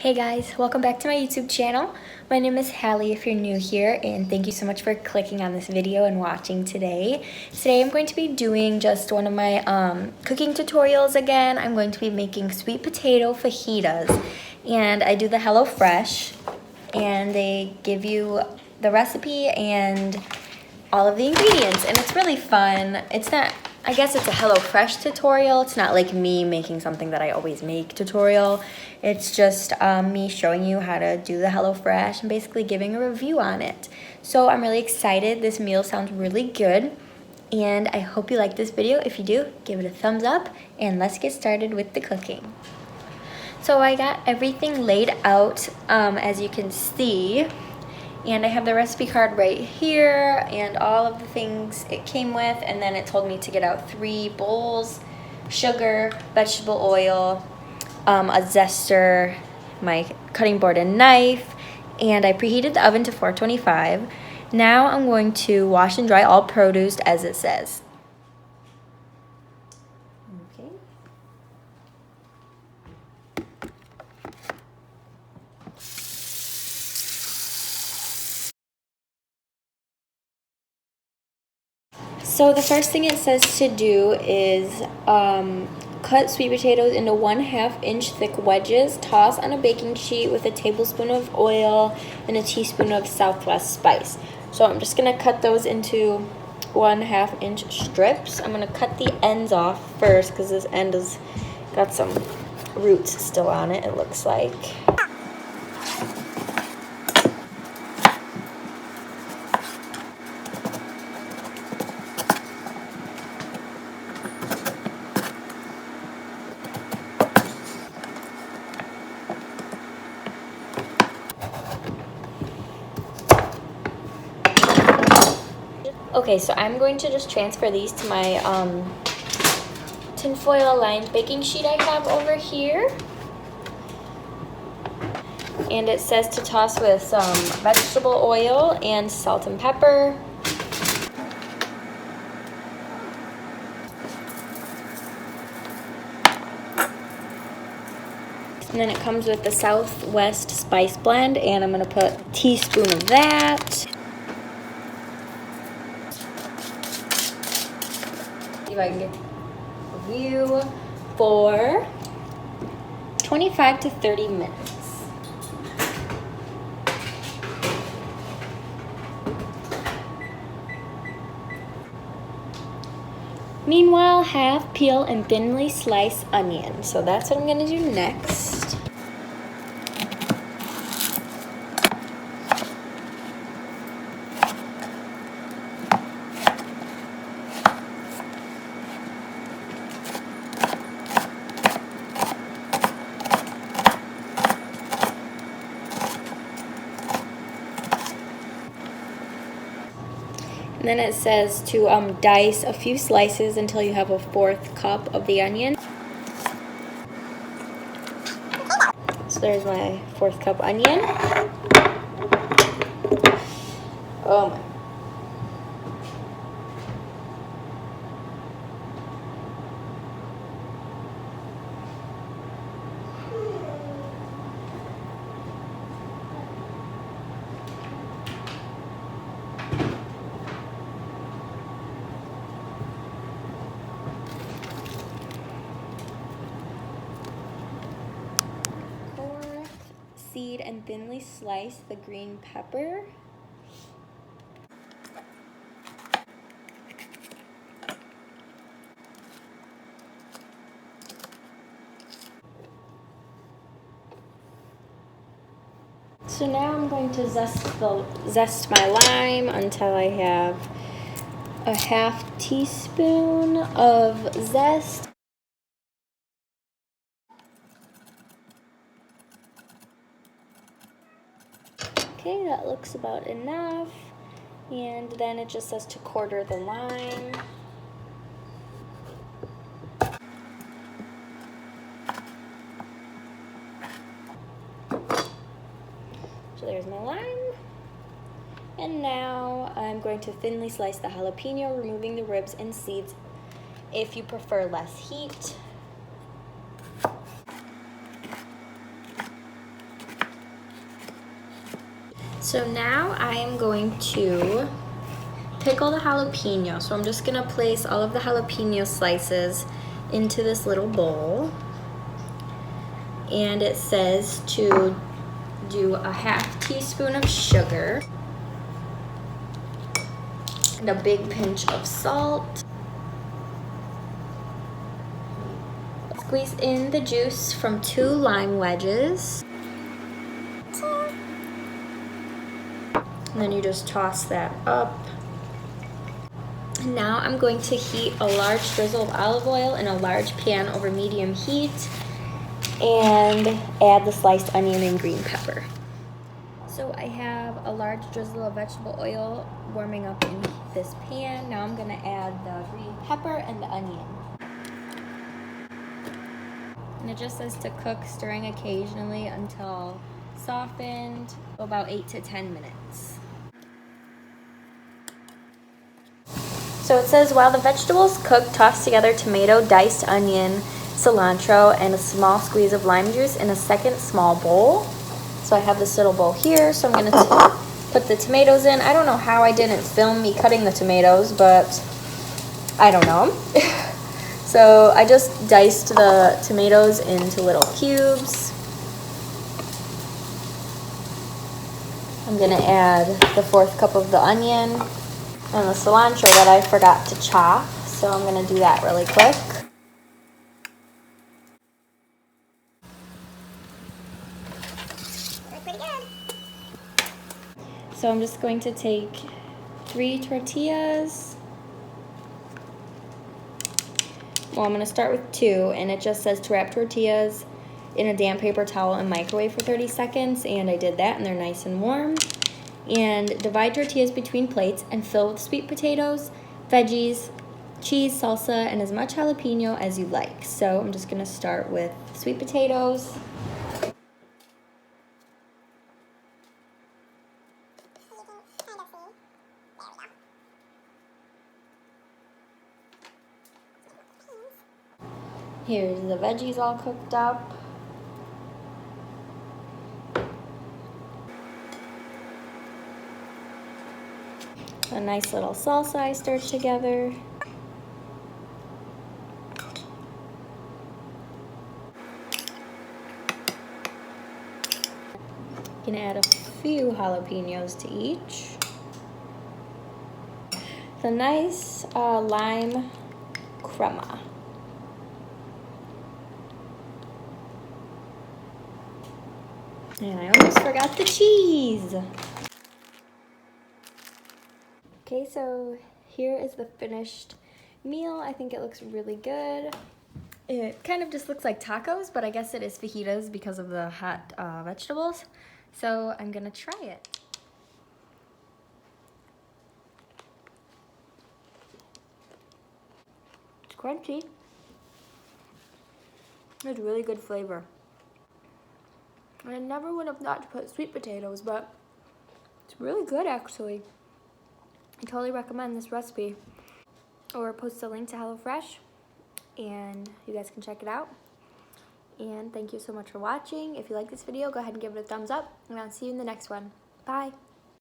Hey guys, welcome back to my YouTube channel. My name is Hallie if you're new here, and thank you so much for clicking on this video and watching today. Today I'm going to be doing just one of my cooking tutorials again. I'm going to be making sweet potato fajitas, and I do the HelloFresh, and they give you the recipe and all of the ingredients, and it's really fun. It's not, I guess it's a HelloFresh tutorial. It's not like me making something that I always make tutorial. It's just me showing you how to do the HelloFresh and basically giving a review on it. So I'm really excited. This meal sounds really good, and I hope you like this video. If you do, give it a thumbs up, and let's get started with the cooking. So I got everything laid out, as you can see. And I have the recipe card right here and all of the things it came with, and then it told me to get out 3 bowls, sugar, vegetable oil, a zester, my cutting board and knife, and I preheated the oven to 425. Now I'm going to wash and dry all produce as it says. Okay. So the first thing it says to do is cut sweet potatoes into 1/2 inch thick wedges. Toss on a baking sheet with a tablespoon of oil and a teaspoon of Southwest spice. So I'm just gonna cut those into 1/2 inch strips. I'm gonna cut the ends off first because this end has got some roots still on it, it looks like. Okay, so I'm going to just transfer these to my tinfoil lined baking sheet I have over here. And it says to toss with some vegetable oil and salt and pepper. And then it comes with the Southwest spice blend, and I'm gonna put a teaspoon of that. See if I can get a view for 25 to 30 minutes. Meanwhile, half peel and thinly slice onion. So that's what I'm gonna do next. And then it says to dice a few slices until you have a 1/4 cup of the onion. So there's my 1/4 cup onion. Oh my. Seed and thinly slice the green pepper. So now I'm going to zest my lime until I have a 1/2 teaspoon of zest. Okay, that looks about enough. And then it just says to quarter the lime. So there's my lime. And now I'm going to thinly slice the jalapeno, removing the ribs and seeds if you prefer less heat. So now I am going to pickle the jalapeno. So I'm just gonna place all of the jalapeno slices into this little bowl. And it says to do a ½ teaspoon of sugar and a big pinch of salt. Squeeze in the juice from 2 lime wedges. And then you just toss that up. And now I'm going to heat a large drizzle of olive oil in a large pan over medium heat and add the sliced onion and green pepper. So I have a large drizzle of vegetable oil warming up in this pan. Now I'm gonna add the green pepper and the onion. And it just says to cook, stirring occasionally until softened, about 8 to 10 minutes. So it says while the vegetables cook, toss together tomato, diced onion, cilantro, and a small squeeze of lime juice in a second small bowl. So I have this little bowl here, so I'm going to put the tomatoes in. I don't know how I didn't film me cutting the tomatoes, but I don't know. So I just diced the tomatoes into little cubes. I'm going to add the 4th cup of the onion and the cilantro that I forgot to chop. So I'm going to do that really quick. Pretty good. So I'm just going to take 3 tortillas. Well, I'm going to start with 2, and it just says to wrap tortillas in a damp paper towel and microwave for 30 seconds, and I did that, and they're nice and warm. And divide tortillas between plates and fill with sweet potatoes, veggies, cheese, salsa, and as much jalapeno as you like. So I'm just going to start with sweet potatoes. Here's the veggies all cooked up. A nice little salsa I stirred together. You can add a few jalapenos to each. The nice lime crema. And I almost forgot the cheese. Okay, so here is the finished meal. I think it looks really good. It kind of just looks like tacos, but I guess it is fajitas because of the hot vegetables. So I'm gonna try it. It's crunchy. It's really good flavor. I never would have thought to put sweet potatoes, but it's really good actually. I totally recommend this recipe. Or post a link to HelloFresh and you guys can check it out. And thank you so much for watching. If you like this video, go ahead and give it a thumbs up, and I'll see you in the next one. Bye.